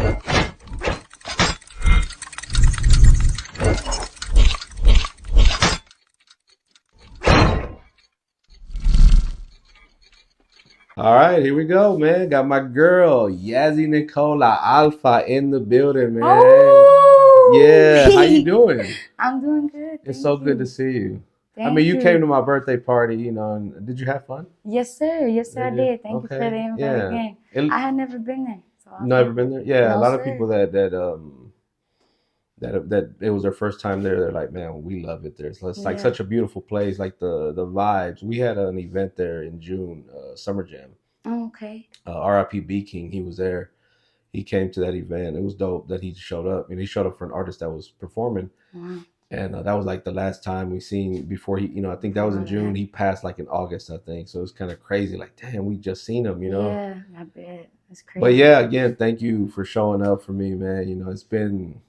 All right, here we go, man. Got my girl, Yazzy Nicole Alpha in the building, man. Yeah, how you Oh, doing? I'm doing good. It's so Thank good to you. see you. I mean, Thank you came you. to my birthday party, and did you have fun? Yes, sir. Yes, sir, I Did you? did. Thank you for the Okay, invite yeah. again. It, I had never been there, so I'll never take been it. there. Yeah, a No, lot of people sir. that it was their first time there. They're like, man, we love it there. So it's like Yeah. such a beautiful place. Like the vibes. We had an event there in June, Summer Jam. Oh, okay. RIP B King, he was there. He came to that event. It was dope that he showed up, and he showed up for an artist that was performing. Wow. And that was like the last time we seen before he, I think that was Before in all that June. He happened. passed like in August, I think. So it was kind of crazy. Like, damn, we just seen him. Yeah, I bet. That's But crazy. yeah, again, thank you for showing up for me, man. It's been,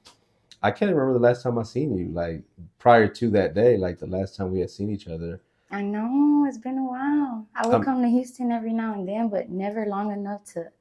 I can't remember the last time I seen you. Like prior to that day, like the last time we had seen each other. I know it's been a while. I would Um, come to Houston every now and then, but never long enough to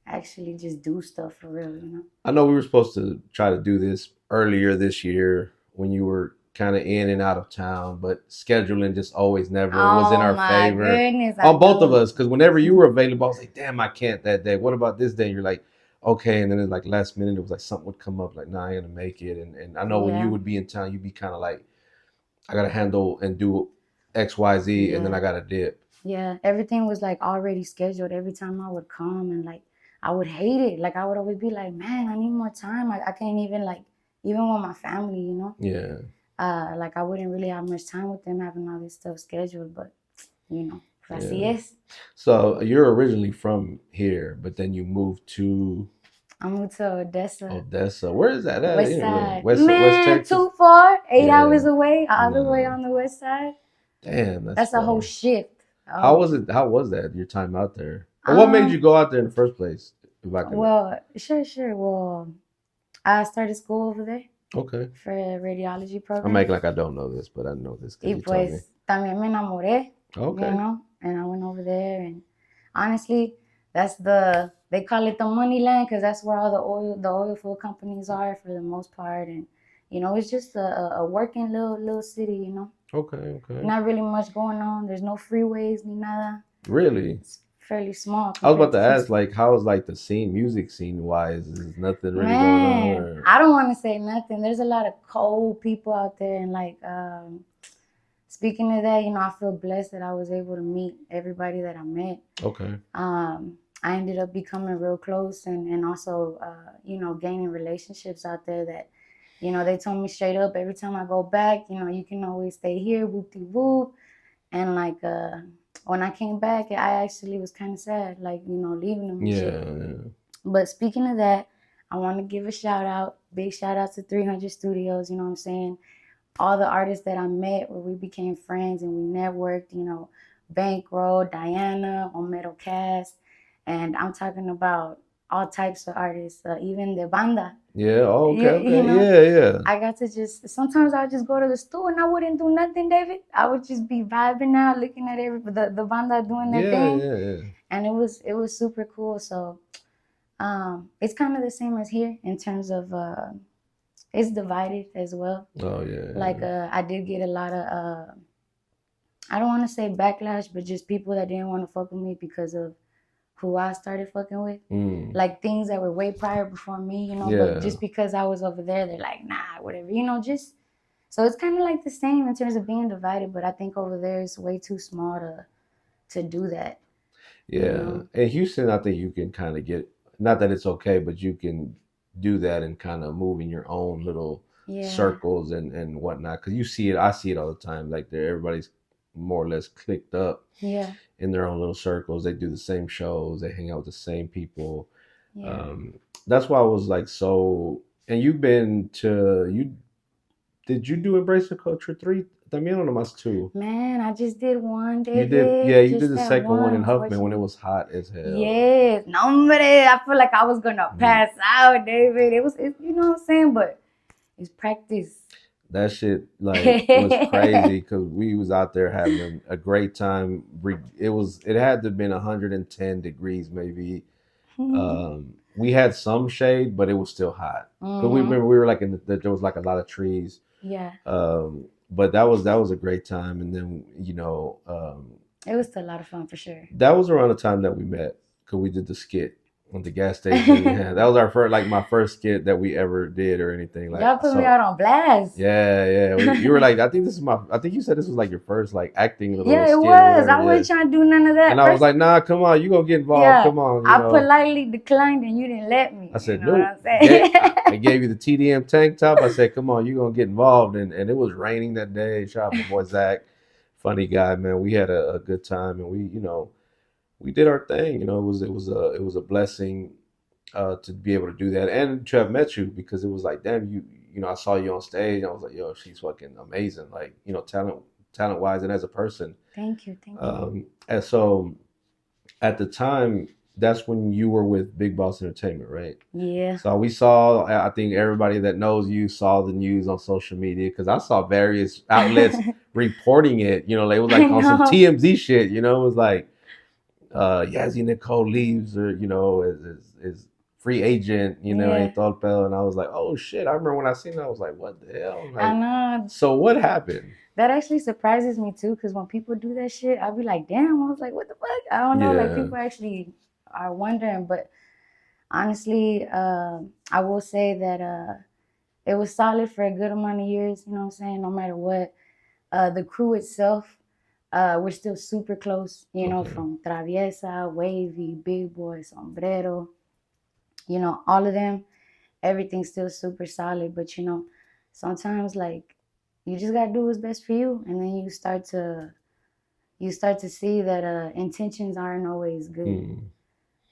actually just do stuff for real. I know we were supposed to try to do this earlier this year when you were kind of in and out of town, but scheduling just always never was in Oh our my favor goodness, I on both of know. us. Because whenever you were available, I was like, damn, I can't that day. What about this day? And you're like, okay. And then it's like last minute, it was like something would come up, like, nah, I ain't gonna make it. And I know when you Yeah, would be in town, you'd be kind of like, I gotta handle and do XYZ, and then I yeah. gotta dip. Yeah, everything was like already scheduled every time I would come, and like I would hate it. Like I would always be like, man, I need more time. I can't even like even with my family. Yeah. Like I wouldn't really have much time with them having all this stuff scheduled, but así Yeah. es. So you're originally from here, but then you moved to I moved to Odessa, Odessa. Where is that at West anyway? Side. West Man, Texas? too far, 8 hours Yeah. away, all the way No. on the west side. Damn, that's That's a whole far. shift. How Oh, was it? How was that? Your time out there? Or what made you um, go out there in the first place? If I can. well, sure. Well, I started school over there Okay. for a radiology I'm program. making like I don't know this, but I know this because Y you told me. pues también me enamoré, Okay. and I went over there. And honestly, that's they call it the money land because that's where all the oil field companies are for the most part. And, it's just a working little city. Okay. Okay. Not really much going on. There's no freeways ni nada. Really? It's fairly small I was compared about to to ask, Houston. like, how is like the scene, music scene wise? Is nothing really going on, Man, or I don't want to say nothing. There's a lot of cold people out there, and like, speaking of that, I feel blessed that I was able to meet everybody that I met. okay? I ended up becoming real close, and also, gaining relationships out there that, they told me straight up every time I go back, you can always stay here, whoop de whoop. And like, when I came back, I actually was kind of sad, like, leaving them and shit. Yeah. But speaking of that, I want to give a big shout out to 300 Studios, you know what I'm saying? All the artists that I met where we became friends and we networked, Bankroll, Diana, on Metal Cast. And I'm talking about all types of artists, even the banda. Yeah. Oh, okay. You, you Okay. know, Yeah. Yeah. I got to sometimes I would just go to the store and I wouldn't do nothing, David. I would just be vibing out, looking at the banda doing their Yeah. thing. Yeah. Yeah. And it was super cool. So it's kind of the same as here in terms of it's divided as well. Oh yeah. Like I did get a lot of I don't want to say backlash, but just people that didn't want to fuck with me because of who I started fucking with. Mm. Like things that were way prior before me, but Yeah. just because I was over there, they're like, nah, whatever, just so it's kind of like the same in terms of being divided, but I think over there it's way too small to do that, you Yeah. know. In Houston, I think you can kind of get, not that it's okay, but you can do that and kind of move in your own little Yeah, circles and whatnot. Because you see it, I see it all the time. Like everybody's more or less clicked up yeah, in their own little circles. They do the same shows. They hang out with the same people. yeah. Um, that's why I was like so. And you've been to you. Did you do Embrace the Culture 3? También o nomás two? Man, I just did one, You did, yeah. David. You did Just the that second one one, in Huffman when it unfortunately. was hot as hell. Yes, no, hombre, I feel like I was gonna Mm. pass out, David. You know what I'm saying? But it's practice. That shit like was crazy because we was out there having a great time. It had to have been 110 degrees maybe, We had some shade, but it was still hot. Because we remember we were like there was like a lot of trees. Yeah. But that was a great time, and then it was still a lot of fun for sure. That was around the time that we met because we did the skit on the gas station. Yeah, that was our first, like my first skit that we ever did or anything. Like y'all put me out on blast. Yeah. You were like, I think you said this was like your first like acting little. Yeah, it skit was. I wasn't trying to do none of that. And I was like, nah, come on, you gonna get involved. Yeah, come on. I politely declined and you didn't let me. I said, you know nope. what I'm saying? I gave you the TDM tank top. I said, come on, you gonna get involved. And it was raining that day. Shout out my boy Zach, funny guy, man. We had a good time, and we did our thing. It was a blessing to be able to do that and to have met you, because it was like, damn, I saw you on stage. I was like, yo, she's fucking amazing. Like, talent wise and as a person. Thank you. And so at the time, that's when you were with Big Boss Entertainment, right? Yeah. So we saw, I think everybody that knows you saw the news on social media, because I saw various outlets reporting it. They was like on some TMZ shit. It was like, Yazzy Nicole leaves, or is free agent, and todo, and I was like, oh shit! I remember when I seen it, I was like, what the hell? Like, I know. So what happened? That actually surprises me too, because when people do that shit, I'll be like, damn. I was like, what the fuck? I don't know. Like, people actually are wondering, but honestly, I will say that it was solid for a good amount of years. You know what I'm saying? No matter what, the crew itself, we're still super close. From Traviesa, Wavy, Big Boy, Sombrero. All of them. Everything's still super solid, but sometimes like you just gotta do what's best for you, and then you start to see that intentions aren't always good.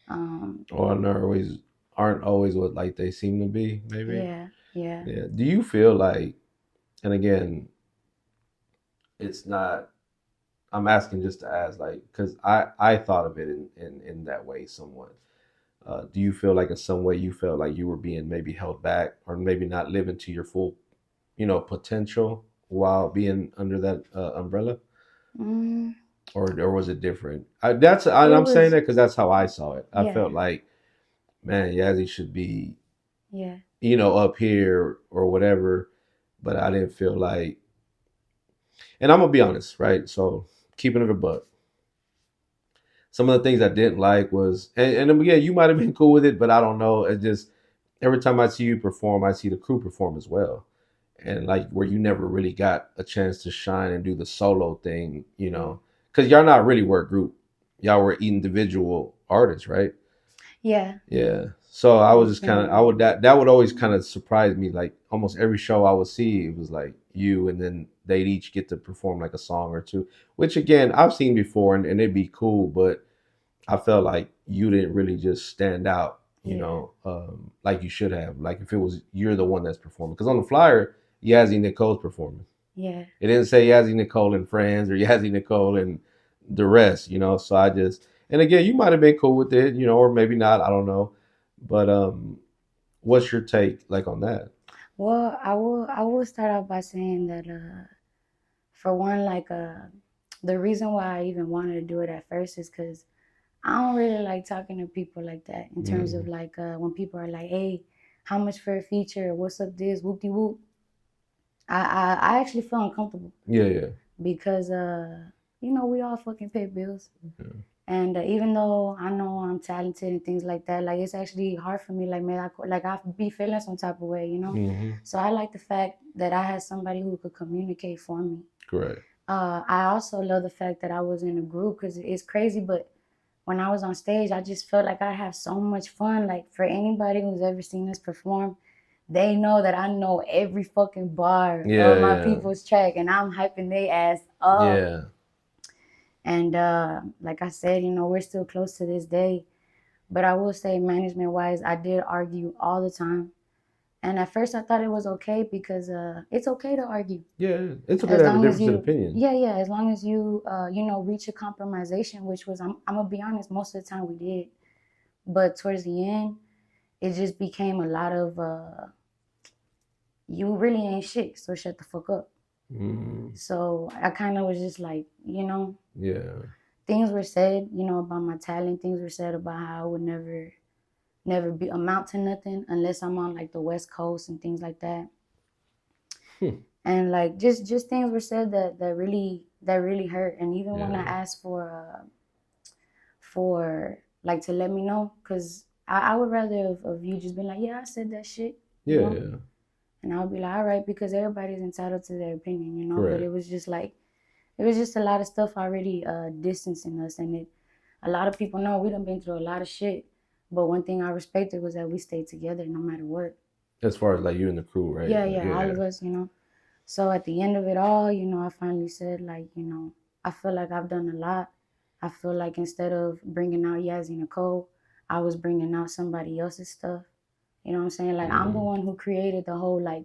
Or aren't always what like they seem to be, maybe. Yeah. Do you feel like, and again, it's not, I'm asking just to ask, like, because I thought of it in that way somewhat. Do you feel like in some way you felt like you were being maybe held back, or maybe not living to your full, potential while being under that umbrella? Or was it different? I'm saying that because that's how I saw it. I felt like, man, Yazzy should be, up here or whatever, but I didn't feel like. And I'm gonna be honest, right? So keeping it a buck. Some of the things I didn't like was, and again, you might have been cool with it, but I don't know. It just, every time I see you perform, I see the crew perform as well, and like where you never really got a chance to shine and do the solo thing, because y'all not really were a group, y'all were individual artists, right? Yeah. So I was just kind of, that would always kind of surprise me. Like almost every show I would see, it was like you, and then they'd each get to perform like a song or two, which again I've seen before, and it'd be cool, but I felt like you didn't really just stand out, like you should have. Like if it was you're the one that's performing, because on the flyer, Yazzy Nicole's performing. Yeah. It didn't say Yazzy Nicole and friends or Yazzy Nicole and the rest, So I just, and again, you might have been cool with it, or maybe not. I don't know, but what's your take like on that? Well, I will start off by saying that for one, like the reason why I even wanted to do it at first is because I don't really like talking to people like that in terms of like when people are like, hey, how much for a feature? What's up this? Whoop-de whoop. I actually feel uncomfortable. Yeah. Because we all fucking pay bills. Okay. And even though I know I'm talented and things like that, like it's actually hard for me. Like, man, I be feeling some type of way, So I like the fact that I had somebody who could communicate for me. Correct. I also love the fact that I was in a group, because it's crazy, but when I was on stage, I just felt like I have so much fun. Like for anybody who's ever seen us perform, they know that I know every fucking bar of my people's track, and I'm hyping their ass up. Yeah. And like I said, we're still close to this day. But I will say, management-wise, I did argue all the time. And at first I thought it was okay, because it's okay to argue. Yeah, it's okay to have a difference in opinion. Yeah, as long as you, reach a compromisation, which was, I'm going to be honest, most of the time we did. But towards the end, it just became a lot of, you really ain't shit, so shut the fuck up. So I kind of was just like, yeah. Things were said, about my talent. Things were said about how I would never never be amount to nothing unless I'm on like the West Coast and things like that. And like just things were said that really hurt. And even when I asked for like to let me know, because I would rather of you just being like, yeah, I said that shit, you know. Yeah. And I would be like, all right, because everybody's entitled to their opinion, you know. Correct. But it was just like, it was just a lot of stuff already distancing us, and it. A lot of people know we done been through a lot of shit. But one thing I respected was that we stayed together no matter what. As far as like you and the crew, right? Yeah, Like, yeah, all of us, you know. So at the end of it all, you know, I finally said, like, you know, I feel like I've done a lot. I feel like instead of bringing out Yazzy Nicole, I was bringing out somebody else's stuff. You know what I'm saying? Like, I'm the one who created the whole, like,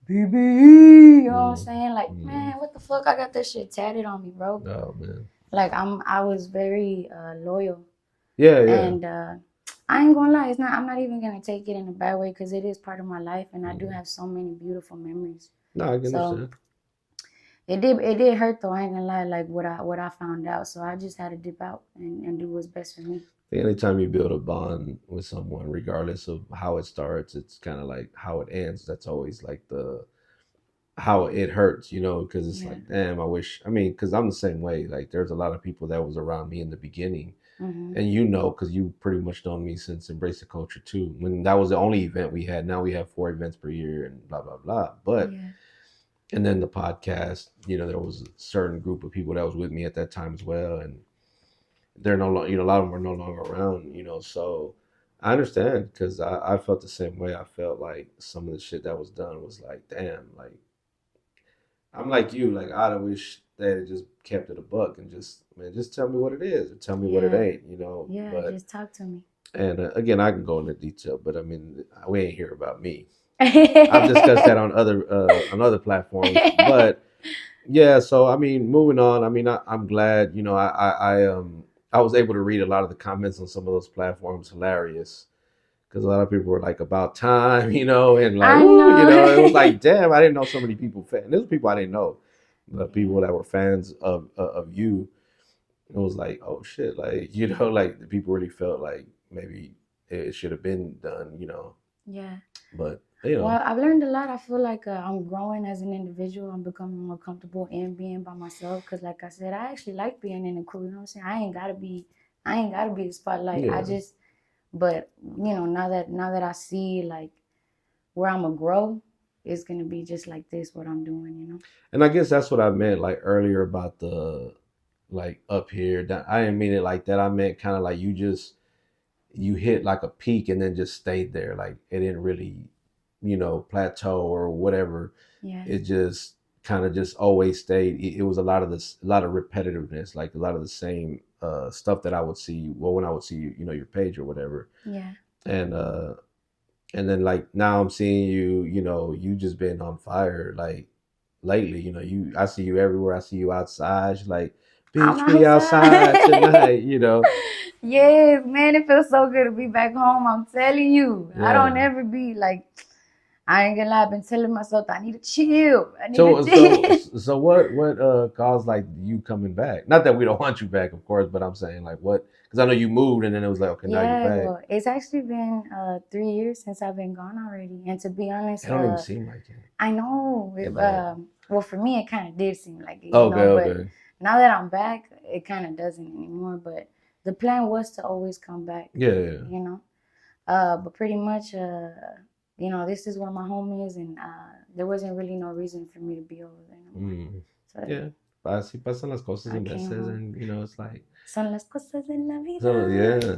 BBE, you know what I'm saying? Like, man, what the fuck? I got that shit tatted on me, bro. Oh, man. Like, I was very loyal. Yeah, yeah. And I ain't gonna lie, I'm not even gonna take it in a bad way because it is part of my life, and I do have so many beautiful memories. No, I can So understand. it did hurt though. I ain't gonna lie, like what I found out. So I just had to dip out and do what's best for me. Anytime you build a bond with someone, regardless of how it starts, it's kind of like how it ends. That's always like the how it hurts, you know, because it's like, damn, I wish. I mean, because I'm the same way. Like, there's a lot of people that was around me in the beginning, and you know, because you pretty much known me since Embrace the Culture too. When that was the only event we had. Now we have 4 events per year and blah blah blah. But and then the podcast, you know, there was a certain group of people that was with me at that time as well, and they're no longer, you know, a lot of them are no longer around, you know. So I understand because I felt the same way. I felt like some of the shit that was done was like, damn, like I'm like you, like I wish they had just kept it a buck and just, man, just tell me what it is or tell me what it ain't, you know. Yeah, but just talk to me. And again, I can go into detail, but I mean, we ain't here about me. I've discussed that on other platforms, but yeah. So I mean, moving on. I mean, I'm glad. You know, I was able to read a lot of the comments on some of those platforms. Hilarious, because a lot of people were like, about time, you know, and like, ooh, you know, it was like, damn, I didn't know so many people. And there's people I didn't know, but people that were fans of you. It was like, oh shit, like, you know, like the people really felt like maybe it should have been done, you know. Yeah. But you know, well, I've learned a lot. I feel like I'm growing as an individual. I'm becoming more comfortable in being by myself. Cause like I said, I actually like being in a crew. You know what I'm saying? I ain't gotta be the spotlight. yeah. I just, but you know, now that I see like where I'm gonna grow, it's gonna be just like this what I'm doing. You know. And I guess that's what I meant like earlier about the like up here. That I didn't mean it like that. I meant kind of like you hit like a peak and then just stayed there. Like it didn't really, you know, plateau or whatever. Yeah. It just kind of just always stayed. It was a lot of this, a lot of repetitiveness, like a lot of the same stuff that I would see. Well, when I would see you know, your page or whatever. Yeah. And then like now I'm seeing you. You know, you just been on fire like lately. You know, I see you everywhere. I see you outside. You're like, bitch, we outside tonight. You know. Yes, man, it feels so good to be back home. I'm telling you, I don't ever be like, I ain't gonna lie. I've been telling myself I need to chill. I need to chill. So what caused like you coming back? Not that we don't want you back, of course, but I'm saying like what? Because I know you moved and then it was like, okay, now you're back. Well, it's actually been 3 years since I've been gone already. And to be honest, it don't even seem like it. I know. Well, for me, it kind of did seem like it. Okay, you know, okay. But now that I'm back, it kind of doesn't anymore. But the plan was to always come back. Yeah, yeah. You know, but pretty much, you know, this is where my home is, and there wasn't really no reason for me to be over there no more. So, yeah. Así pasan las cosas en veces, and you know, it's like son las cosas en la vida. So yeah.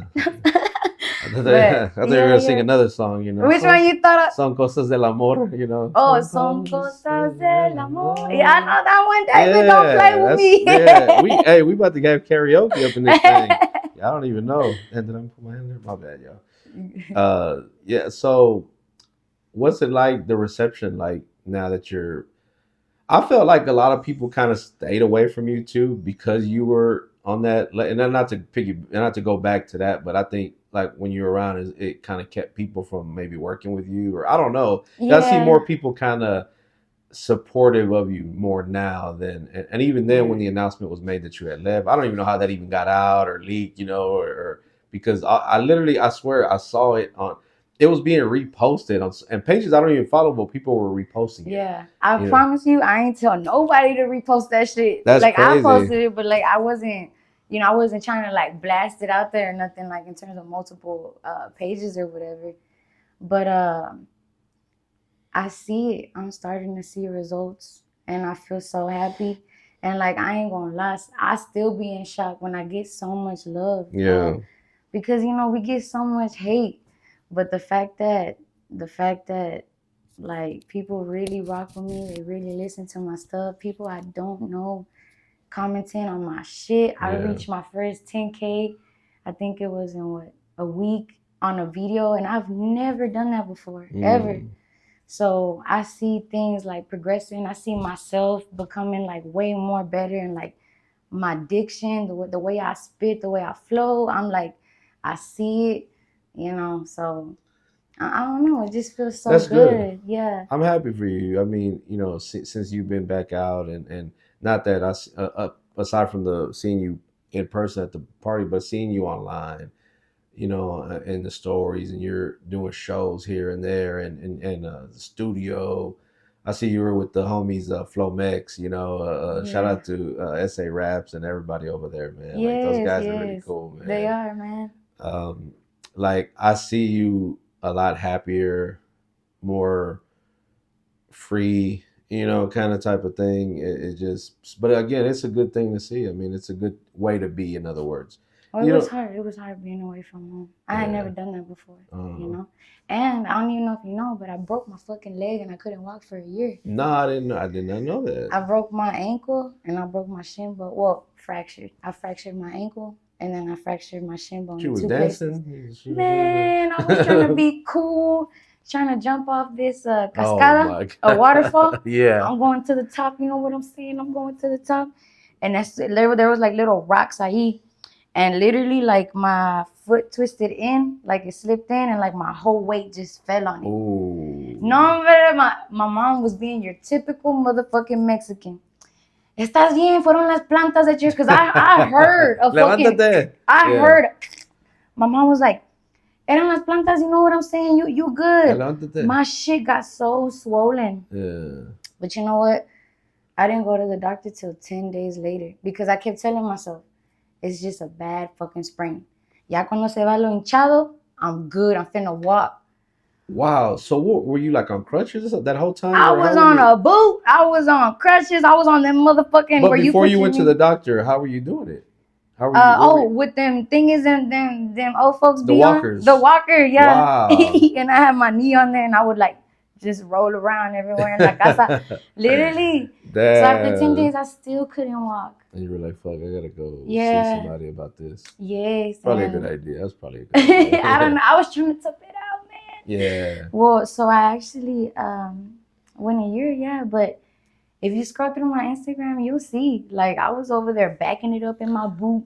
I thought they were gonna sing another song, you know. Which one you thought? Son cosas del amor, you know. Oh, son cosas del amor. Yeah, I know that one, David. Don't play with me. Yeah, we about to have karaoke up in this thing. Yeah, I don't even know. And then I put my hand there. My bad, y'all. Yeah. So, what's it like? The reception, like now that you're. I felt like a lot of people kind of stayed away from you too because you were on that. And not to not to go back to that, but I think like when you're around, it kind of kept people from maybe working with you, or I don't know. Yeah. I see more people kind of supportive of you more now than, and even then when the announcement was made that you had left, I don't even know how that even got out or leaked, you know, or because I literally, I swear, I saw it on. It was being reposted on and pages I don't even follow, but people were reposting it. Yeah, I You know, promise you, I ain't tell nobody to repost that shit. that's Like I crazy. posted it, but like I wasn't, I wasn't trying to like blast it out there or nothing like in terms of multiple pages or whatever. But I see it. I'm starting to see results, and I feel so happy. And like I ain't gonna lie, I still be in shock when I get so much love. Yeah. Because we get so much hate, but the fact that like people really rock with me, they really listen to my stuff. People I don't know commenting on my shit. I Yeah. reached my first 10K. I think it was in what, a week on a video, and I've never done that before ever. So I see things like progressing. I see myself becoming like way more better, and like my diction, the way I spit, the way I flow. I'm like, I see it, So I don't know. It just feels so That's good. good. Yeah. I'm happy for you. I mean, since you've been back out, and not that aside from the seeing you in person at the party, but seeing you online, in the stories, and you're doing shows here and there, and the studio. I see you were with the homies, Flomex. Shout Yeah. out to SA Raps and everybody over there, man. Like those Yes, guys are really yes. cool, They man. are, man. Um, like I see you a lot happier, more free, kind of type of thing. It just, but again, it's a good thing to see. I mean, it's a good way to be. In other words, Well, it you was know, hard. It was hard being away from home. I had yeah. never done that before. And I don't even know if you know, but I broke my fucking leg and I couldn't walk for a year. No, I didn't know. I did not know that. I broke my ankle and I broke my shin bone. Well, fractured. I fractured my ankle and then I fractured my shin bone She in was two places. dancing. Man, I was trying to be cool, trying to jump off this Oh cascada, my a waterfall. god! Yeah. I'm going to the top. You know what I'm saying? I'm going to the top. And there was like little rocks I eat. And literally, like my foot twisted in, like it slipped in, and like my whole weight just fell on it. Ooh. No, hombre, my mom was being your typical motherfucking Mexican. Estás bien, fueron las plantas that you're, because I heard a fucking, Levántate. I Yeah. heard, my mom was like, eran las plantas, you know what I'm saying? You good. Levántate. My shit got so swollen. Yeah. But you know what? I didn't go to the doctor till 10 days later because I kept telling myself, it's just a bad fucking sprain. Ya cuando se va lo hinchado, I'm good. I'm finna walk. Wow. So what were you, like, on crutches that whole time? I Or was how were on you? a boot. I was on crutches. I was on them motherfucking But where you before put you your went to knee. the doctor, how were you doing it? How were you? With them thingies and them old folks The be walkers. on the walker, yeah. Wow. And I had my knee on there, and I would like just roll around everywhere in la casa, literally. So after 10 days, I still couldn't walk. And you were like, "Fuck, I gotta go Yeah. see somebody about this." Yes, Probably a and good idea. That's probably a good idea. I don't know. I was trying to tough it out, man. Yeah. Well, so I actually went a year, yeah, but if you scroll through my Instagram, you'll see. Like I was over there backing it up in my boot,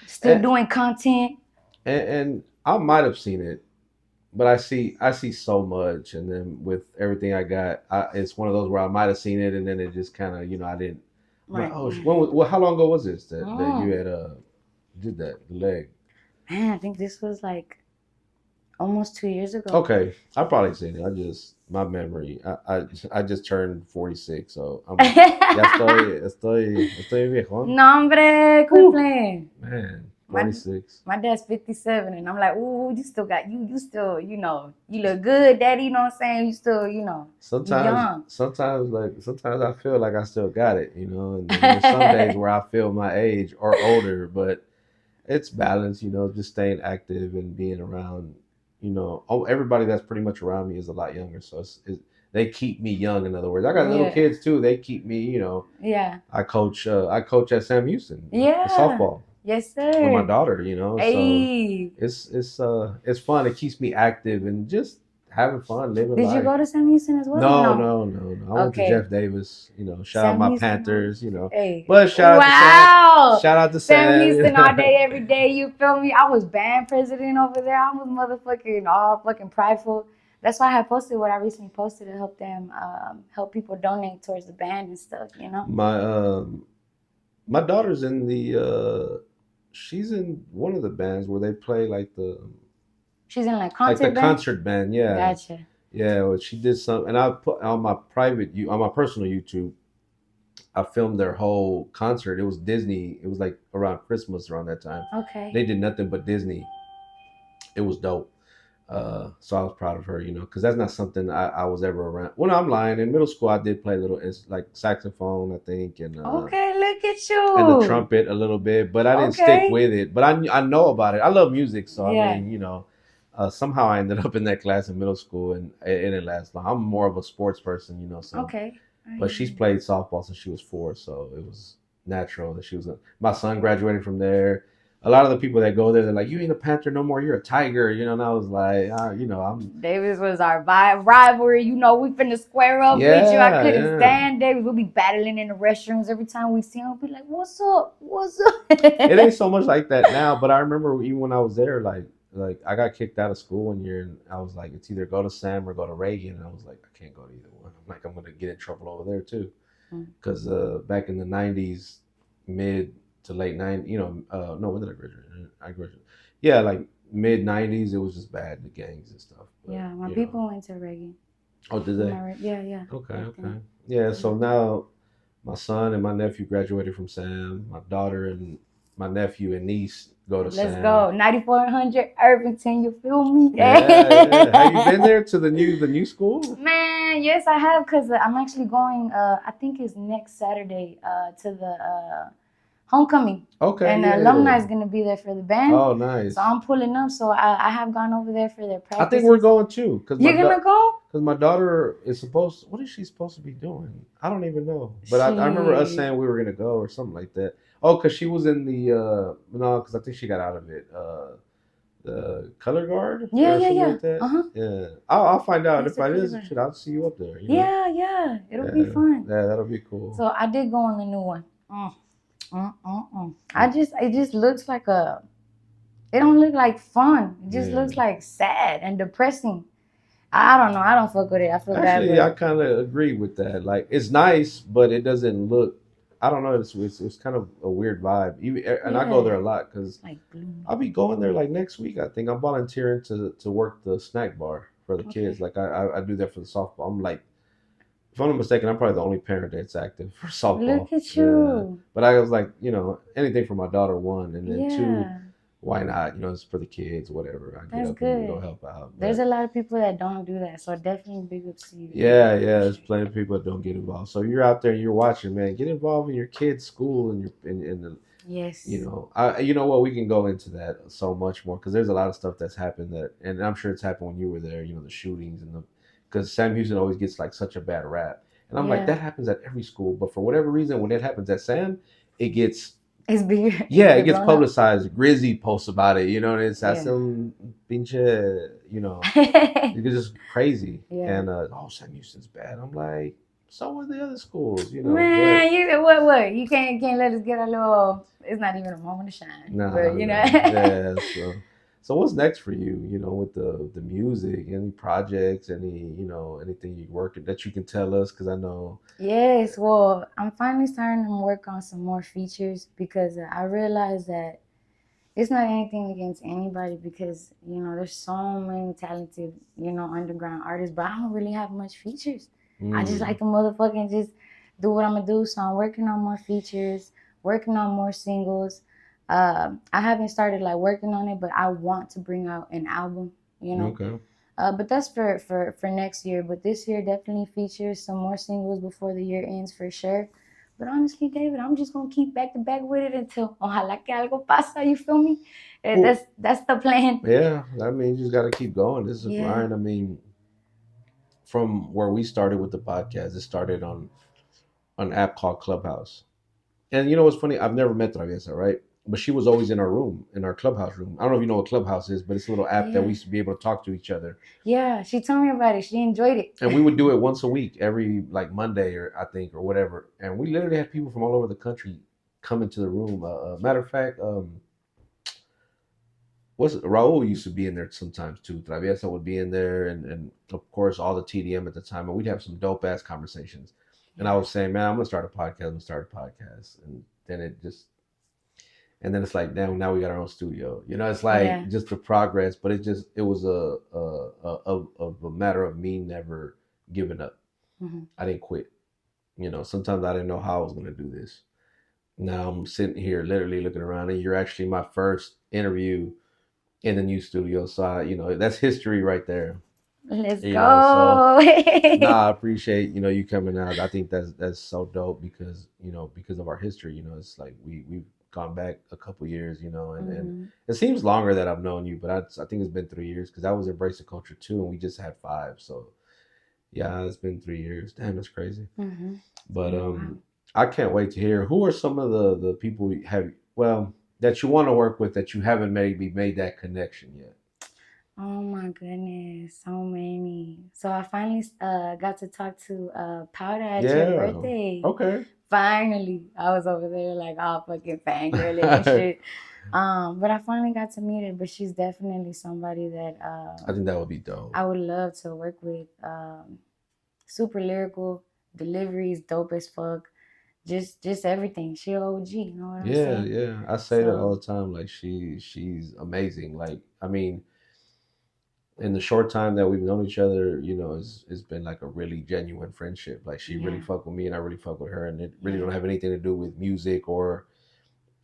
still doing content. And I might have seen it, but I see so much, and then with everything I got, it's one of those where I might have seen it, and then it just kind of, I didn't. Right. Like, oh, how long ago was this that you had did that, the leg? Man, I think this was like almost 2 years ago. Okay, I probably seen it. My memory. I just turned 46, so ya estoy viejo. No, hombre, quit playing. Man, 46. My dad's 57, and I'm like, ooh, you still got you still, you look good, daddy. You know what I'm saying? You still, Sometimes I feel like I still got it, and then there's some days where I feel my age or older, but it's balance, just staying active and being around, everybody that's pretty much around me is a lot younger, so they keep me young. In other words, I got little kids too. They keep me, Yeah. I coach at Sam Houston. Yeah. Softball. Yes, sir. With my daughter, Hey. So it's fun. It keeps me active and just having fun, living life. Did you go to Sam Houston as well? No. I went to Jeff Davis. Shout out my Panthers. Hey. But shout out to Sam. Sam Houston all day, every day. You feel me? I was band president over there. I was motherfucking all fucking prideful. That's why I posted what I recently posted to help them, help people donate towards the band and stuff. My daughter's in the she's in one of the bands where they play She's in like like the concert band. concert band. Yeah, Gotcha. yeah. Well, she did some, and I put on my on my personal YouTube. I filmed their whole concert. It was Disney. It was like around Christmas around that time. Okay. They did nothing but Disney. It was dope. So I was proud of her, because that's not something I was ever around. Well, no, I'm lying. In middle school, I did play a little, like saxophone, I think, Okay, look at and the you. trumpet a little bit, but I didn't stick Okay. with it. But I know about it. I love music, so I Yeah. mean, somehow I ended up in that class in middle school, and it didn't last long. I'm more of a sports person, so. Okay. But she's played softball since she was 4, so it was natural that she was. My son graduated from there. A lot of the people that go there, they're like, "You ain't a Panther no more. You're a Tiger," And I was like, I'm. Davis was our rivalry. We finna square up with you. I Yeah, couldn't yeah. stand Davis. We'll be battling in the restrooms every time we see him. We'll be like, "What's up? What's up?" It ain't so much like that now, but I remember even when I was there, like I got kicked out of school one year, and I was like, it's either go to Sam or go to Reagan, and I was like, I can't go to either one. I'm like, I'm gonna get in trouble over there too, because back in the '90s, mid to late '90s, no, when did I graduate? I graduated, yeah, like mid '90s. It was just bad, the gangs and stuff. But, Yeah, my people went to Reagan. Oh, did they? Right? Yeah, yeah. Okay, okay. Yeah, so now my son and my nephew graduated from Sam. My daughter and my nephew and niece go to Let's Sam. go. 9400 Irvington, you feel me? Yeah, yeah. Have you been there to the new school? Man, yes, I have, because I'm actually going, I think it's next Saturday, to the homecoming. Okay, And the alumni is going to be there for the band. Oh, nice. So I'm pulling up. So I have gone over there for their practice. I think we're going too. You're going to go? Because my daughter is supposed. What is she supposed to be doing? I don't even know. But I remember us saying we were gonna go or something like that. Oh, because she was in the no, because I think she got out of it. The color guard. Yeah, or yeah, something yeah. Like that. Yeah. I'll find out if I is. Shit, I'll see you up there. Yeah, yeah. It'll be fun. Yeah, that'll be cool. So I did go on the new one. It just looks like it don't look like fun. It just looks like sad and depressing. I don't know. I don't fuck with it. I feel bad. Actually, I kind of agree with that. Like, it's nice, but it doesn't look. I don't know. It's kind of a weird vibe. And I go there a lot because I'll be going there like next week. I think I'm volunteering to work the snack bar for the kids. Like I do that for the softball. I'm like, if I'm not mistaken, I'm probably the only parent that's active for softball. Look at you. Yeah. But I was like, anything for my daughter, one, and then two. Why not? It's for the kids, whatever. I get up and go help out. There's a lot of people that don't do that, so definitely big ups to you. Yeah, there's plenty of people that don't get involved. So you're out there and you're watching, man. Get involved in your kids' school and the. Yes. You know what? We can go into that so much more because there's a lot of stuff that's happened and I'm sure it's happened when you were there. The shootings because Sam Houston always gets like such a bad rap, and I'm like, that happens at every school, but for whatever reason, when it happens at Sam, it gets. It's bigger. Yeah, it gets publicized. Grizzy posts about it, and it's some pinche, it's just crazy. Yeah. And Sam Houston's bad. I'm like, so are the other schools, Man, what? You can't let us get a little. It's not even a moment to shine. Nah, but, yeah. So what's next for you? With the music, any projects, anything you working that you can tell us? Because I know. Yes, well, I'm finally starting to work on some more features because I realized that it's not anything against anybody because there's so many talented underground artists, but I don't really have much features. I just like to motherfucking just do what I'm gonna do. So I'm working on more features, working on more singles. I haven't started like working on it, but I want to bring out an album. Okay. But that's for next year. But this year definitely features some more singles before the year ends for sure. But honestly, David, I'm just gonna keep back to back with it until ojalá que algo pasa. You feel me? Cool. That's the plan. Yeah, I mean, you just gotta keep going. This is a grind. I mean, from where we started with the podcast, it started on an app called Clubhouse. And you know what's funny? I've never met Traviesa, right? But she was always in our room, in our Clubhouse room. I don't know if you know what Clubhouse is, but it's a little app that we used to be able to talk to each other. Yeah, she told me about it. She enjoyed it. And we would do it once a week, every like Monday or I think or whatever. And we literally had people from all over the country come into the room. Matter of fact, Raul used to be in there sometimes too. Traviesa would be in there, and of course all the TDM at the time, and we'd have some dope ass conversations. And I was saying, man, I'm gonna start a podcast. And then and then it's like, damn, now we got our own studio. You know, it's like Yeah. just the progress, but it was a matter of me never giving up. Hmm. I didn't quit. You know, sometimes I didn't know how I was going to do this. Now I'm sitting here literally looking around, and you're actually my first interview in the new studio. So that's history right there. Let's So go. nah, I appreciate you coming out. I think that's so dope because because of our history. It's like we've gone back a couple years. And Hmm. it seems longer that I've known you, but I think it's been 3 years because I was embracing culture too, and we just had 5. So yeah, it's been 3 years. Damn, that's crazy. Hmm. It's But been a while. I can't wait to hear who are some of the people you have that you want to work with that you haven't maybe made that connection yet. Oh my goodness, so many. So I finally got to talk to Powder at your Yeah. birthday. Okay. Finally, I was over there like all fucking fangirling and shit. But I finally got to meet her. But she's definitely somebody that I think that would be dope. I would love to work with. Super lyrical, deliveries dope as fuck. Just everything. She OG. You know what I'm Yeah, saying? yeah. I say that all So the time. Like she's amazing. Like I mean, in the short time that we've known each other, it's been like a really genuine friendship. Like she really yeah, fuck with me and I really fuck with her, and it really yeah, don't have anything to do with music or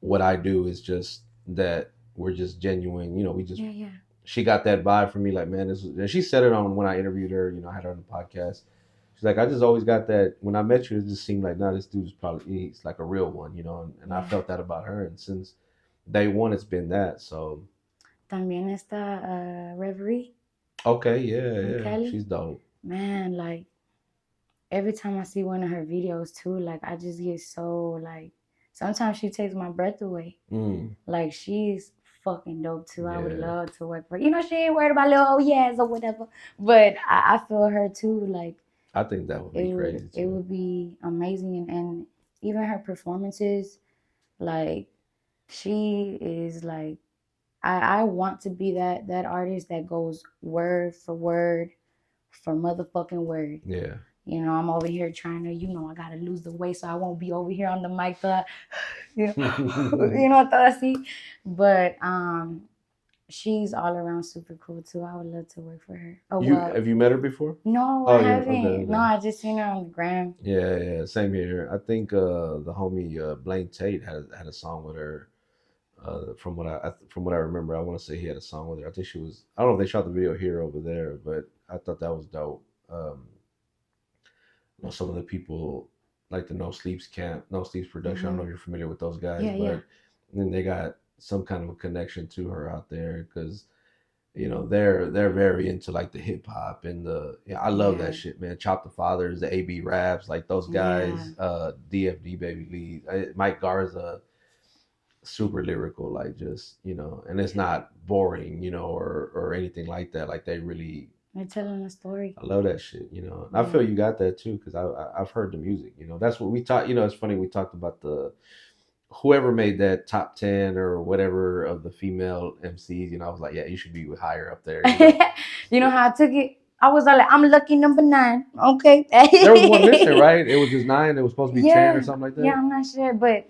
what I do. It's just that we're just genuine. We just yeah, yeah. she got that vibe from me. Like man, and she said it on when I interviewed her. I had her on the podcast. She's like, I just always got that. When I met you, it just seemed like, nah, this dude's probably he's like a real one, and I Yeah. felt that about her. And since day one, it's been that. So También está Reverie okay, yeah, from yeah, Kelly. she's dope. Man, like every time I see one of her videos too, like I just get so like sometimes she takes my breath away. Mm, Like she's fucking dope too. I would yeah, love to work for her. She ain't worried about little oh yes or whatever. But I feel her too. Like I think that would be crazy it too. would be amazing and even her performances, like she is like I want to be that artist that goes word for motherfucking word. Yeah, I'm over here trying to, I gotta lose the weight so I won't be over here on the mic thought, you thirsty. But she's all around super cool too. I would love to work for her. Oh you well, have you met her before? no, I Oh yeah, okay, haven't. No, okay. I just seen her on the gram. Yeah, yeah, same here. I think the homie Blaine Tate had a song with her. From what I remember, I want to say he had a song with her. I think she was. I don't know if they shot the video here or over there, but I thought that was dope. Some of the people like the No Sleeps camp, No Sleeps production. I don't know Hmm. if you're familiar with those guys, Yeah, yeah, but then they got some kind of a connection to her out there because they're very into like the hip hop and the yeah, I love yeah, that shit, man. Chop the Fathers, the AB Raps, like those yeah. guys, DFD Baby Lee, Mike Garza, super lyrical, like just and it's not boring, or anything like that. Like they really, They're telling a story. I love that shit, And I feel Yeah. you got that too because I've heard the music, That's what we talked. It's funny we talked about the whoever made that top 10 or whatever of the female MCs. I was like, yeah, you should be higher up there. You know how I took it? I was all like, I'm lucky number 9. Okay. There was one missing, right? It was just 9. It was supposed to be 10 or Yeah. something like Yeah, that. I'm not sure. But,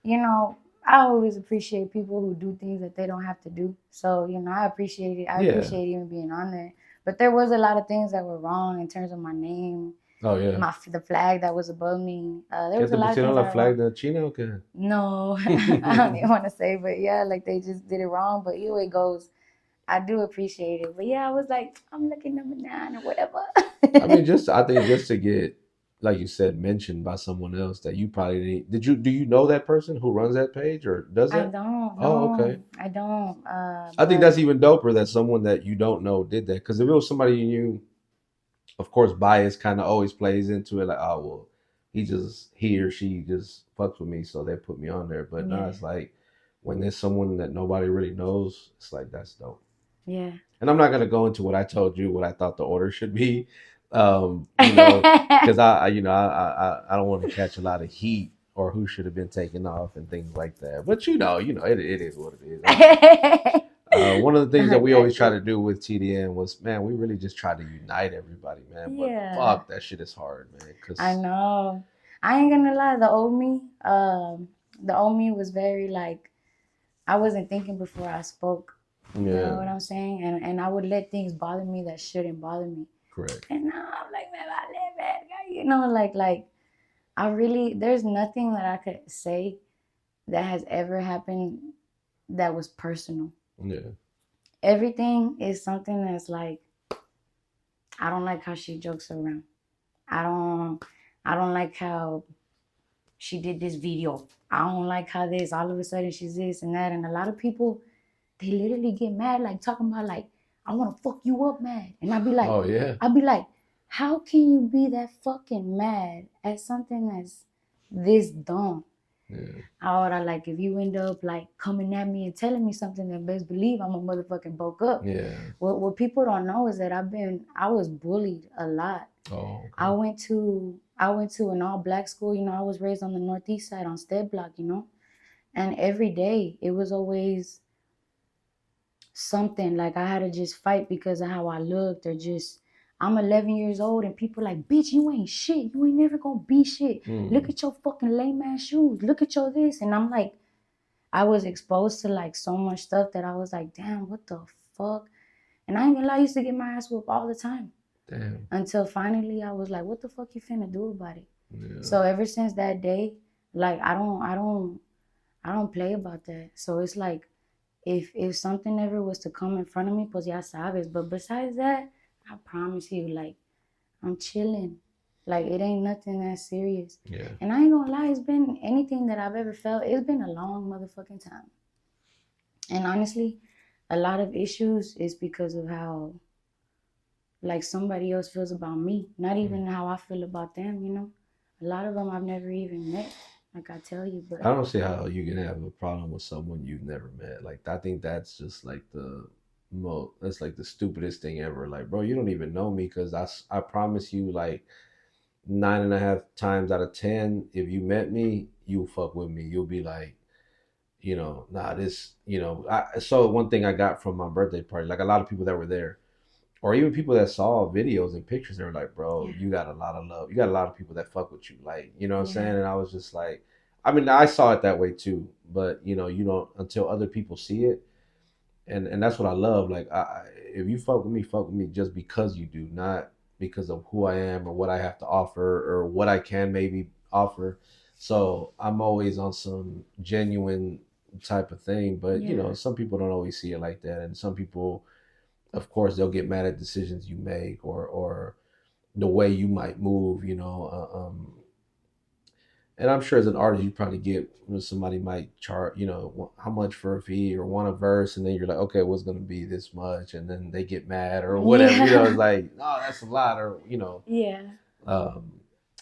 you know, I always appreciate people who do things that they don't have to do. So, I appreciate it. I Yeah. appreciate even being on there. But there was a lot of things that were wrong in terms of my name, Oh yeah. the flag that was above me. There ¿Qué was a te lot of pusieron things that la were flag wrong. de China o qué? No, I don't even want to say, but yeah, like they just did it wrong. But either way it goes, I do appreciate it. But yeah, I was like, I'm looking number 9 or whatever. I mean, I think just to get, like you said, mentioned by someone else that you probably need. Do you know that person who runs that page or does I that? don't Oh, know. okay. I don't. I think that's But even doper that someone that you don't know did that. Because if it was somebody you knew, of course, bias kind of always plays into it. Like, oh well, he or she just fucks with me, so they put me on there. But no, yeah, it's like when there's someone that nobody really knows, it's like that's dope. yeah. And I'm not gonna go into what I told you, what I thought the order should be, because I don't want to catch a lot of heat or who should have been taken off and things like that. But it is what it is. One of the things that I we always got try you. to do with TDM was, man, we really just try to unite everybody, man. But Yeah, fuck, that shit is hard, man. I Cause know. I ain't gonna lie. The old me was very like I wasn't thinking before I spoke. You know Yeah. what I'm saying? And I would let things bother me that shouldn't bother me. Correct. And now I'm like, man, I live it. You know, like I really, there's nothing that I could say that has ever happened that was personal. Yeah. Everything is something that's like, I don't like how she jokes around. I don't, I don't like how she did this video. I don't like how this, all of a sudden she's this and that. And a lot of people, they literally get mad, like talking about like, I want to fuck you up mad. And Oh yeah. I'd be like, how can you be that fucking mad at something that's this dumb? Yeah. I like if you end up like coming at me and telling me something, then best believe I'm a motherfucking bulk up. Yeah. What people don't know is that I was bullied a lot. Oh. Okay. I went to an all black school. You know, I was raised on the northeast side on Stead Block. You know, and every day it was always something like I had to just fight because of how I looked or just. I'm 11 years old and people like, bitch, you ain't shit. You ain't never gonna be shit. Look at your fucking lame ass shoes. Look at your this. And I'm like, I was exposed to like so much stuff that I was like, damn, what the fuck? And I ain't gonna lie, I used to get my ass whooped all the time. Damn. Until finally I was like, what the fuck you finna do about it? Yeah. So ever since that day, like I don't play about that. So it's like if something ever was to come in front of me, pues ya sabes. But besides that, I promise you, like I'm chilling. Like it ain't nothing that serious. Yeah. And I ain't gonna lie, it's been anything that I've ever felt, it's been a long motherfucking time. And honestly, a lot of issues is because of how like somebody else feels about me, not even how I feel about them, you know. A lot of them I've never even met, like I tell you, but I don't see how you can have a problem with someone you've never met. Like I think that's just like that's like the stupidest thing ever. Like, bro, you don't even know me because I promise you, like 9.5 times out of 10, if you met me, you'll fuck with me. You'll be like, nah, this, so one thing I got from my birthday party, like a lot of people that were there, or even people that saw videos and pictures, they were like, bro, yeah, you got a lot of love. You got a lot of people that fuck with you. Like, you know what I'm yeah, saying? And I was just like, I mean, I saw it that way too, but you don't until other people see it. And that's what I love. Like, if you fuck with me just because you do, not because of who I am or what I have to offer or what I can maybe offer. So I'm always on some genuine type of thing, but yeah, some people don't always see it like that, and some people, of course, they'll get mad at decisions you make or the way you might move, and I'm sure as an artist, you probably get when somebody might chart, how much for a fee or want a verse, and then you're like, okay, what's going to be this much, and then they get mad or whatever, yeah, it's like, oh, that's a lot, or yeah, um,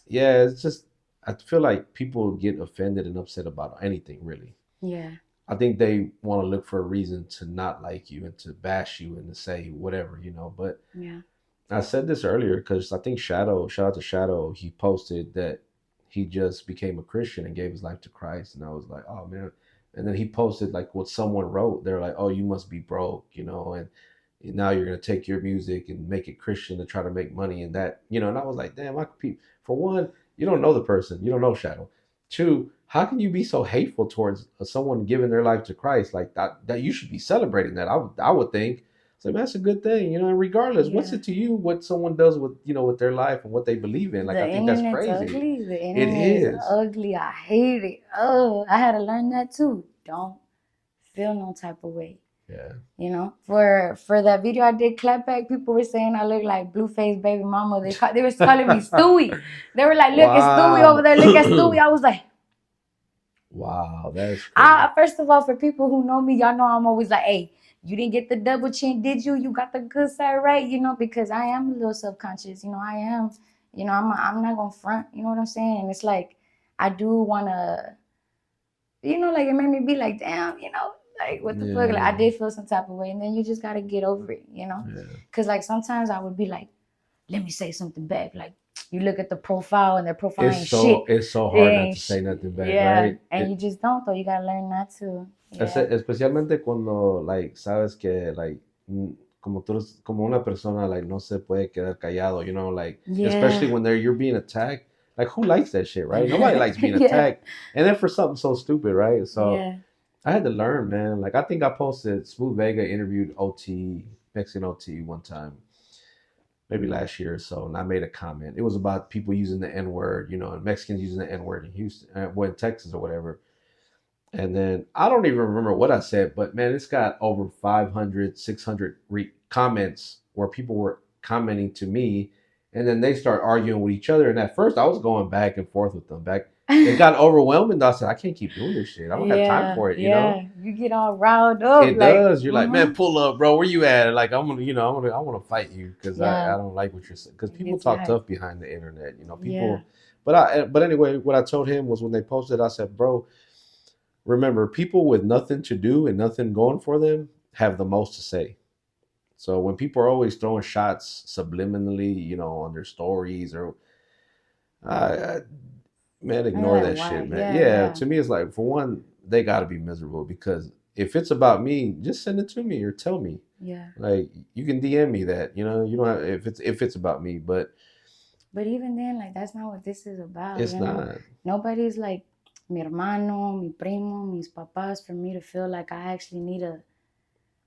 yeah, it's just I feel like people get offended and upset about anything really. yeah, I think they want to look for a reason to not like you and to bash you and to say whatever, but yeah, I said this earlier because I think shout out to Shadow, he posted that he just became a Christian and gave his life to Christ. And I was like, oh man. And then he posted like what someone wrote. They're like, oh, you must be broke, and now you're going to take your music and make it Christian to try to make money and that, and I was like, damn, I could be, for one, you don't know the person, you don't know Shadow. Two, how can you be so hateful towards someone giving their life to Christ like that you should be celebrating that. I would think. So that's a good thing, and regardless, what's yeah. it to you what someone does with their life and what they believe in? Like The I think that's internet's crazy. ugly. The It internet is is. ugly. I hate it. Oh, I had to learn that too. Don't feel no type of way. Yeah. You know, for that video I did clapback, people were saying I look like Blueface baby mama. They was calling me Stewie. They were like, look at Stewie over Wow. there. Look at Stewie. I was like, Wow, that's crazy. first of all, for people who know me, y'all know I'm always like, hey, you didn't get the double chin, did you? You got the good side right, because I am a little self-conscious. I am, I'm not gonna front, you know what I'm saying? And it's like I do wanna, like it made me be like, damn, like what the fuck? Like I Yeah. did feel some type of way, and then you just gotta get over it. Yeah. Cause like sometimes I would be like, let me say something back. Like you look at the profile and their profile It's ain't shit. so it's so It hard not ain't to say shit. nothing back, Yeah. right? And you just don't though. You gotta learn not to. Yeah. Especialmente cuando like sabes que like como una persona like no se puede quedar callado, like especially Yeah. when you're being attacked. Like who likes that shit, right? Nobody likes being Yeah. attacked. And then for something so stupid, right? So Yeah. I had to learn, man. Like I think I posted Smooth Vega interviewed OT, Mexican OT one time, maybe last year or so, and I made a comment. It was about people using the N word, you know, and Mexicans using the N word in Houston, well, in Texas or whatever. And then I don't even remember what I said, but man, it's got over 500, 600 comments where people were commenting to me, and then they start arguing with each other. And at first, I was going back and forth with them. Back, it got overwhelming. I said, I can't keep doing this shit. I don't have time Yeah, for it. You know, yeah. You get all riled up, it like, does. You're like, man, pull up, bro. Where you at? Like, I'm gonna, you know, I want to fight you because I yeah, don't like what you're saying. Because it people gets you talk hyped. tough behind the internet. You know, Yeah, people. But anyway, what I told him was when they posted, I said, bro, remember, people with nothing to do and nothing going for them have the most to say. So when people are always throwing shots subliminally, you know, on their stories or, uh, man, and ignore like, that why? shit, man. Yeah, Yeah, yeah, to me, it's like for one, they got to be miserable because if it's about me, just send it to me or tell me. yeah. Like you can DM me that, you know, you don't have, if it's about me, but But even then, like, that's not what this is about, it's you know? not. Nobody's like mi hermano, mi primo, mis papás for me to feel like I actually need a,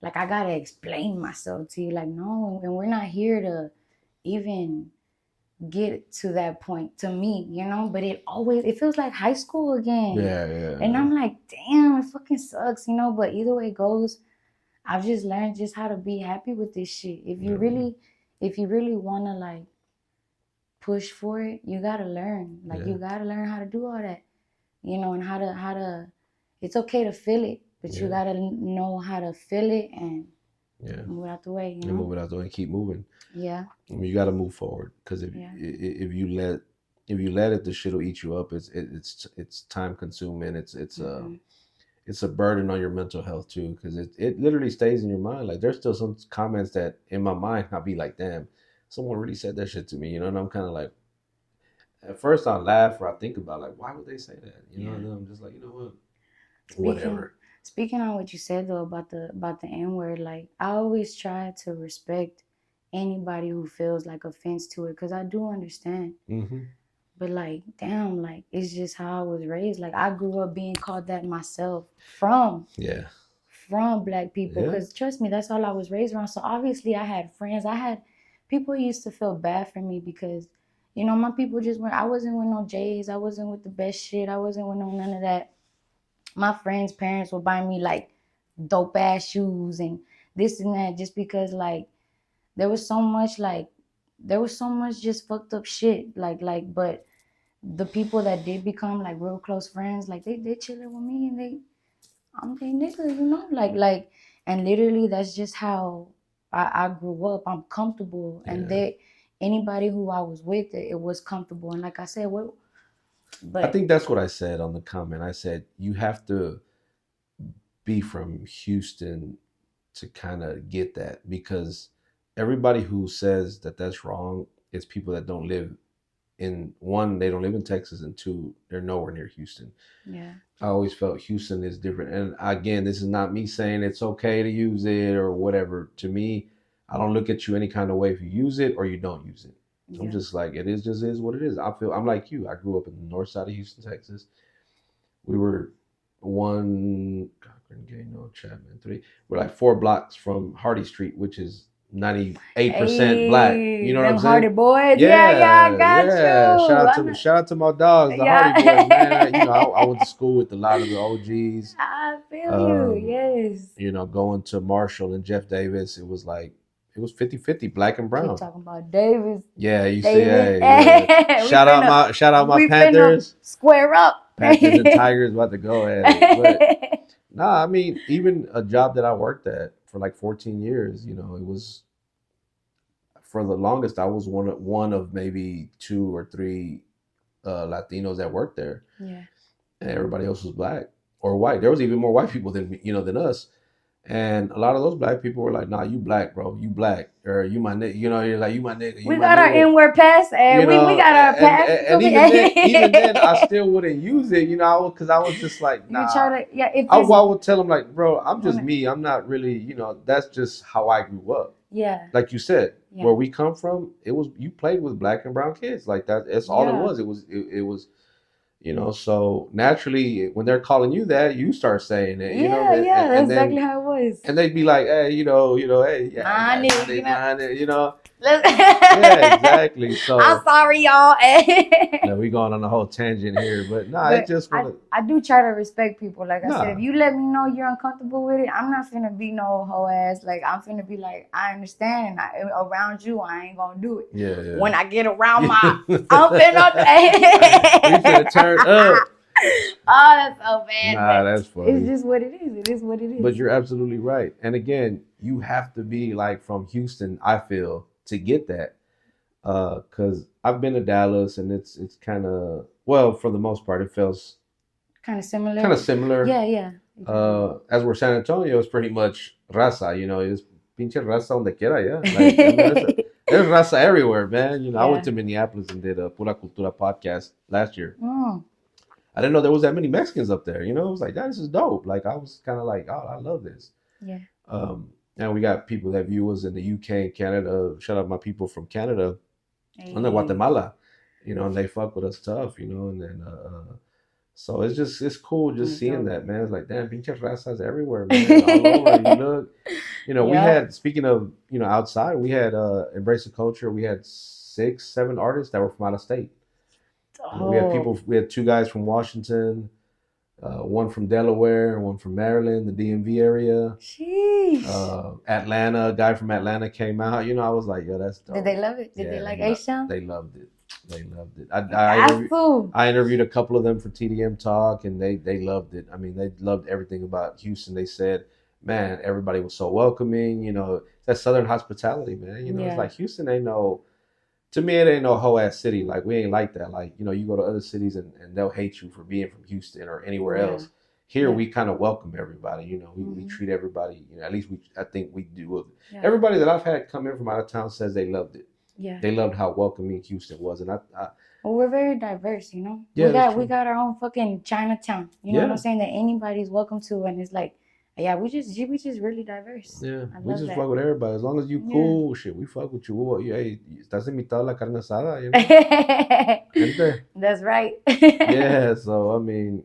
like, I gotta explain myself to you. Like, no, and we're not here to even get to that point to me, you know? But it feels like high school again. Yeah, And yeah, I'm like, damn, it fucking sucks, you know? But either way it goes, I've just learned just how to be happy with this shit. yeah, If you really wanna like push for it, you gotta learn. Like yeah, you gotta learn how to do all that, you know, and how to. It's okay to feel it, but you yeah, gotta know how to feel it and yeah. move it out the way. You And know? move it out there and keep moving. Yeah, I mean, you got to move forward because yeah, if you let it, the shit will eat you up. It's time consuming. mm-hmm. It's a burden on your mental health too because it literally stays in your mind. Like there's still some comments that in my mind I'll be like, damn, someone really said that shit to me, you know. And I'm kind of like, at first I laugh or I think about like, why would they say that, you know? Yeah. And then I'm just like, you know what, Speaking whatever. speaking on what you said though about the N word, like I always try to respect anybody who feels like offense to it, because I do understand. Hmm. But like, damn, like it's just how I was raised. Like I grew up being called that myself Yeah, from black people. yeah, Cause trust me, that's all I was raised around. So obviously I had friends. I had people who used to feel bad for me because, you know, my people just weren't, I wasn't with no J's, I wasn't with the best shit, I wasn't with no none of that. My friends' parents would buy me like dope ass shoes and this and that just because like there was so much like there was so much just fucked up shit. But the people that did become like real close friends, like they chilling with me and I'm their nigga, you know, and literally that's just how I grew up. I'm comfortable, and yeah. anybody who I was with, it was comfortable. And like I said, what, I but think that's what I said on the comment. I said you have to be from Houston to kind of get that because everybody who says that that's wrong is people that don't live in one, they don't live in Texas, and two, they're nowhere near Houston. yeah, I always felt Houston is different. And again, this is not me saying it's okay to use it or whatever. To me, I don't look at you any kind of way if you use it or you don't use it. I'm yeah, just like, it is just is what it is. I'm like you. I grew up in the north side of Houston, Texas. We were one Cochran, Gano, Chapman, three. We're like 4 blocks from Hardy Street, which is 98% black. You hey, know what I'm them Hardy saying? boys, yeah, yeah, I Yeah, got yeah. you. I know, Shout out to my dogs, the Hardy boys, man. You know, yeah, I went to school with a lot of the OGs. I feel you, Um, yes. you know, going to Marshall and Jeff Davis, it was like it was 50-50, black and Keep brown. talking about Davis. Yeah, you see, Davis. hey, yeah. Shout out my We finna Panthers. square up. Panthers and Tigers about to go at it. But nah, I mean, even a job that I worked at for like 14 years, you know, it was for the longest I was one of maybe two or three Latinos that worked there, Yeah. and everybody else was black or white. There was even more white people than than us. And a lot of those black people were like, "Nah, you black, bro. You black, or you my nigga. You know, you're like you my nigga. You We my got our nigga." inward pass and You we know, got our pass. You feel and me? even then, I still wouldn't use it. You know, because I was just like, You nah. try to, yeah, if I it's would tell them like, bro, I'm on just it. me. I'm not really, that's just how I grew up. Yeah. Like you said, Yeah. where we come from, it was you played with black and brown kids like that. That's all it Yeah. was. It was You know, so naturally, when they're calling you that, you start saying it. You know, Yeah, yeah, that's and exactly then how it was. and they'd be like, hey, hey, yeah, yeah, Honey, honey, you know. honey, you know, Let's yeah, exactly. I'm So sorry, y'all. no, we going on a whole tangent here, but nah, I But just want to I do try to respect people. Like I said, if nah, you let me know you're uncomfortable with it, I'm not finna be no hoe ass. Like I'm finna be like, I understand, and around you, I ain't gonna do it. yeah, When I get around yeah. my, I'm finna. We finna turn up. Oh, that's so bad, Nah, but that's it's funny. just what it is. It is what it But is. you're absolutely right. And again, you have to be like from Houston, I feel, to get that. Because I've been to Dallas and it's kind of, well, for the most part, it feels Kind of similar. kind of similar. Yeah, yeah. Exactly. As we're San Antonio, it's pretty much raza, it's pinche raza donde quiera, yeah. Like, I mean, there's raza everywhere, man. I went Yeah. to Minneapolis and did a Pura Cultura podcast last year. Mm. I didn't know there was that many Mexicans up there. It was like, this is dope. Like, I was kind of like, oh, I love this. Yeah. And we got people that view us in the UK and Canada. Shout out my people from Canada and the Hey. Guatemala, and they fuck with us tough, and then so it's cool just That's seeing dope. that, man. It's like, damn, pinche razas everywhere, man, all over. You look, we Yeah. had, speaking of, outside, we had Embrace the Culture. We had 6, 7 artists that were from out of state. Oh. We had 2 guys from Washington, one from Delaware, one from Maryland, the DMV area. Sheesh. Atlanta, a guy from Atlanta came out. I was like, yo, that's Did they dope. love it? Did they Yeah, like Asian? they loved it. They loved it. Got to. I interviewed a couple of them for TDM Talk, and they loved it. I mean, they loved everything about Houston. They said, man, everybody was so welcoming. That Southern hospitality, man. It's Yeah. like Houston ain't no. To me, it ain't no whole ass city. Like, we ain't like that. Like, you go to other cities and they'll hate you for being from Houston or anywhere Yeah. else. Here, Yeah. we kind of welcome everybody. We Mhm. treat everybody. At least I think we do. Yeah. Everybody that I've had come in from out of town says they loved it. Yeah. They loved how welcoming Houston was, and Well, we're very diverse, yeah, We that's got true. our own fucking Chinatown. You know what I'm Yeah, saying? That anybody's welcome to, and it's like, yeah, we just really diverse. yeah. I We love just that. fuck with everybody as long as you Yeah. cool. Shit, we fuck with you. Hey, estás invitado a la carne asada, Gente. That's right. Yeah. So I mean,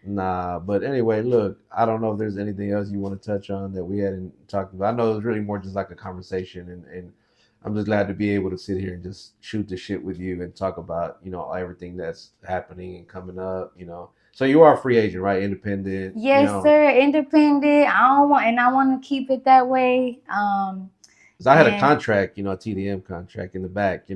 nah, but anyway, look, I don't know if there's anything else you want to touch on that we hadn't talked about. I know it was really more just like a conversation, and I'm just glad to be able to sit here and just shoot the shit with you and talk about, everything that's happening and coming up. So you are a free agent, right? Independent, Yes, sir. Independent. I want to keep it that way. 'Cause I had a And contract, a TDM contract in the back. So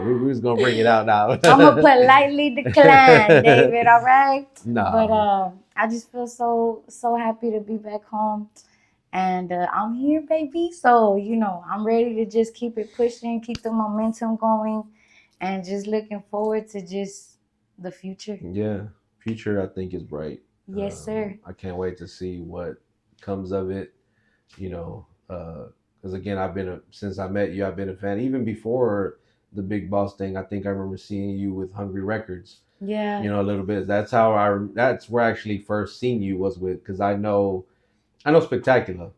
we was gonna bring it out now. I'm gonna politely decline, David. All right. But Nah, I just feel so happy to be back home, and I'm here, baby. So I'm ready to just keep it pushing, keep the momentum going, and just looking forward to just the future. yeah, future I think is bright. Yes, sir. I can't wait to see what comes of it. Because again, since I met you, I've been a fan. Even before the Big Boss thing, I think I remember seeing you with Hungry Records. Yeah. A little bit. That's where I actually first seen you was with, because I know Spectacular,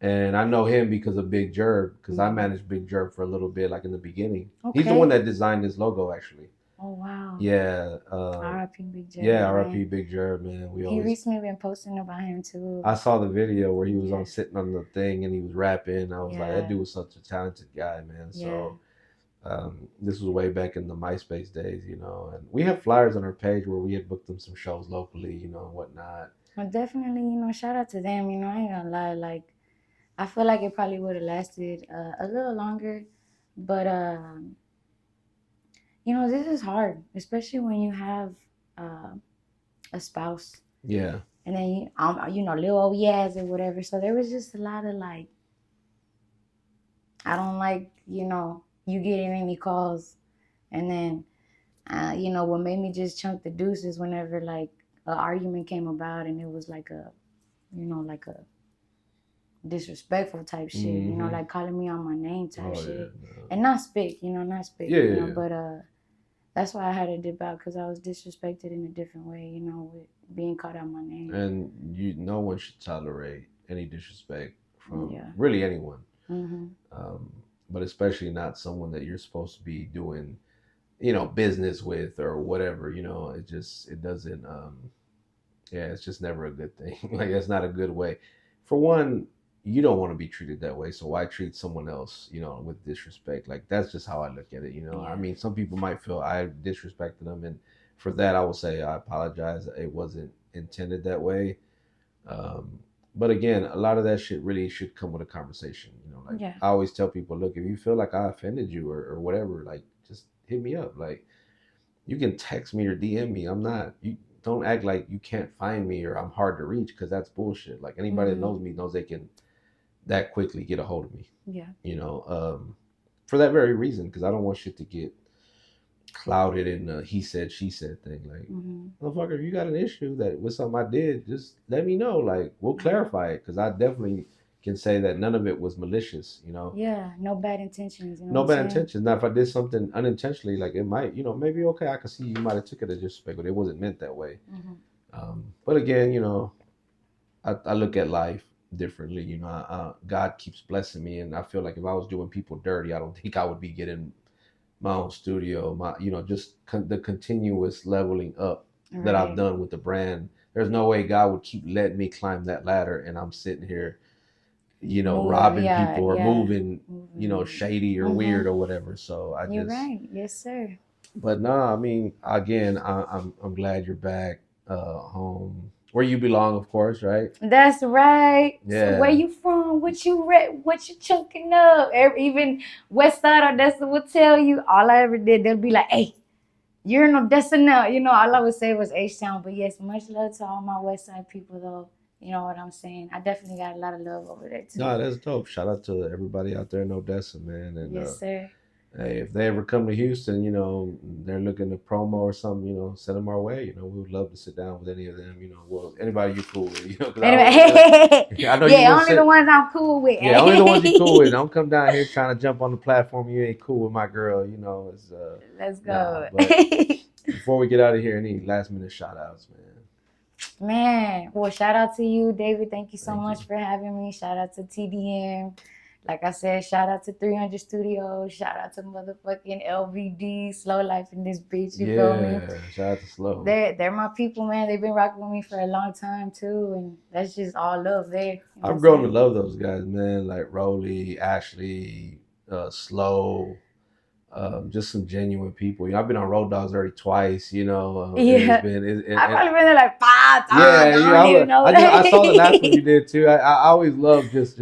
and I know him because of Big Jerb, because I managed Big Jerb for a little bit, like in the beginning. He's the one that designed this logo, actually. Oh wow. Yeah. R.I.P. Big Jerry. Yeah, R.I.P. Big Jerb, man. He recently been posting about him too. I saw the video where he was on sitting on the thing and he was rapping. I was like, that dude was such a talented guy, man. So this was way back in the MySpace days, and we have flyers on our page where we had booked them some shows locally, and whatnot. Well, definitely, shout out to them. I ain't gonna lie, like I feel like it probably would have lasted a little longer, but this is hard, especially when you have a spouse. Yeah. And then little old Yaz or whatever. So there was just a lot of like, I don't like, you getting any calls, and then what made me just chunk the deuces whenever like an argument came about and it was like like a disrespectful type shit, like calling me on my name type shit. Yeah, no. And not spit, not spit, yeah. But that's why I had to dip out, because I was disrespected in a different way, with being called out my name. And no one should tolerate any disrespect from really anyone. Mm-hmm. But especially not someone that you're supposed to be doing business with or whatever. It doesn't. Yeah, it's just never a good thing. Like it's not a good way. For one, you don't want to be treated that way, so why treat someone else, with disrespect? Like that's just how I look at it. I Yeah. mean, some people might feel I disrespected them, and for that, I will say I apologize. It wasn't intended that way. Um, but again, a lot of that shit really should come with a conversation. Like Yeah. I always tell people, look, if you feel like I offended you or whatever, like just hit me up. Like you can text me or DM me. I'm not you. Don't act like you can't find me or I'm hard to reach because that's bullshit. Like anybody that Mm-hmm. knows me knows they can that quickly get a hold of me. Yeah. You know, for that very reason, because I don't want shit to get clouded in a he said she said thing. Like, Mm-hmm. motherfucker, if you got an issue that with something I did, just let me know. Like, we'll Yeah. clarify it because I definitely can say that none of it was malicious. Yeah. No bad intentions. You know what No I'm bad saying? intentions. Now, if I did something unintentionally, like it might, maybe okay, I could see you might have took it as disrespect, but it wasn't meant that way. Mm-hmm. But again, I look at life differently. God keeps blessing me, and I feel like if I was doing people dirty, I don't think I would be getting my own studio. Just the continuous leveling up that I've Right. done with the brand. There's no way God would keep letting me climb that ladder, and I'm sitting here, Move. robbing Yeah. people or Yeah. moving, Mm-hmm. shady or Mm-hmm. weird or whatever. So I You're just, right. Yes, sir. but no, I mean, again, I'm glad you're back home where you belong, of course, right? That's right. So where Yeah. you from? What you What you chunking up? Even West Side Odessa will tell you. All I ever did, they'll be like, "Hey, you're in Odessa now." All I would say was H Town. But yes, much love to all my West Side people, though. You know what I'm saying? I definitely got a lot of love over there too. No, that's dope. Shout out to everybody out there in Odessa, man. And Yes, sir. hey, if they ever come to Houston, they're looking to promo or something, send them our way. We would love to sit down with any of them. Well, anybody you cool with, because I always, Anyway, I know you yeah, wouldn't only the sit. ones I'm cool with. Yeah, only the ones you cool with. Don't come down here trying to jump on the platform. You ain't cool with my girl. It's Let's nah. go. But before we get out of here, any last minute shout outs, man. Man, well, shout out to you, David. Thank you so Thank you. much for having me. Shout out to TDM. Like I said, shout out to 300 Studios. Shout out to motherfucking LVD, Slow Life in this bitch. You feel me? Yeah, shout out to Slow. They're my people, man. They've been rocking with me for a long time too, and that's just all love there. You know what I've I'm grown to saying? love those guys, man. Like Rolly, Ashley, Slow. Just some genuine people. I've been on Road Dogs already twice. And it's Yeah, been I've probably been there like 5 times. yeah. I don't even know. I saw the last one you did too. I always love just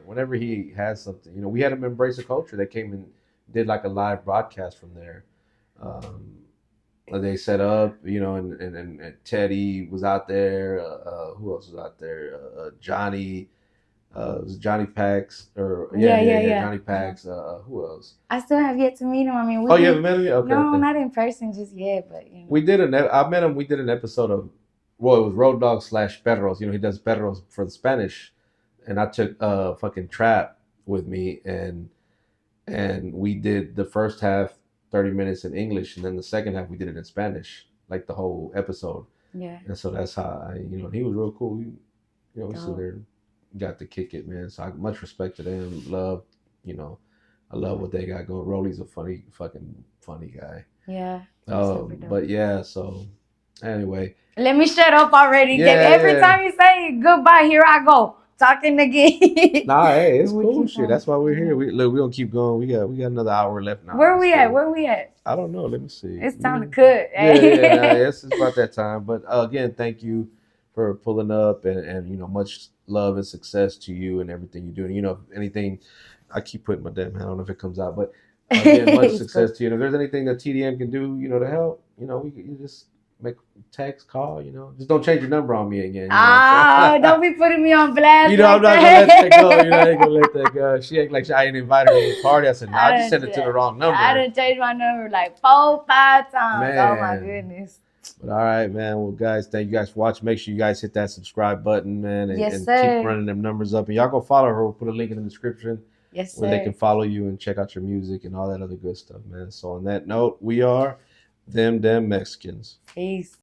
whenever he has something. We had him embrace a culture. They came and did like a live broadcast from there. Um, they set up, and Teddy was out there. Who else was out there? Johnny. It was Johnny Pax, or Yeah, yeah, yeah, yeah. Johnny Pax. Who else? I still have yet to meet him. I mean, Oh, we've you haven't been met him yet? Okay, no, okay. not in person just yet, but We did I met him. We did an episode of, well, it was Road Dog slash Perros. He does Perros for the Spanish, and I took fucking Trap with me, and we did the first half 30 minutes in English, and then the second half we did it in Spanish, like the whole episode. yeah. And so that's how he was real cool. We sit Dope. there, got to kick it, man. So I much respect to them. Love, you know, I love what they got going. Rolly's a fucking funny guy. Yeah. He's super dope. But yeah, so anyway, Let me shut up already. Every yeah. time you say goodbye, here I go. Talking again. Nah, hey, it's We cool keep shit. on. That's why we're here. Yeah. We gonna keep going. We got another hour left now. Where It's we at? cool. Where we at? I don't know. Let me see. It's time to cut. Yeah, it's about that time. But again, thank you for pulling up, and much love and success to you and everything you're doing. If anything, I keep putting my damn hand. I don't know if it comes out, but again, much It's success cool. to you. And if there's anything that TDM can do, to help, you just make text, call, just don't change your number on me again. Ah, don't be putting me on blast. I'm like not gonna let that go. I ain't gonna let that go. She act like I ain't invited her to the party. I said, no, I just sent it to the wrong number. I done changed my number like 4, 5 times. Man. Oh my goodness. But all right, man. Well, guys, thank you guys for watching. Make sure you guys hit that subscribe button, man, and, Yes, and sir. keep running them numbers up. And y'all go follow her. We'll put a link in the description Yes, where they sir. can follow you and check out your music and all that other good stuff, man. So on that note, we are them damn Mexicans. Peace.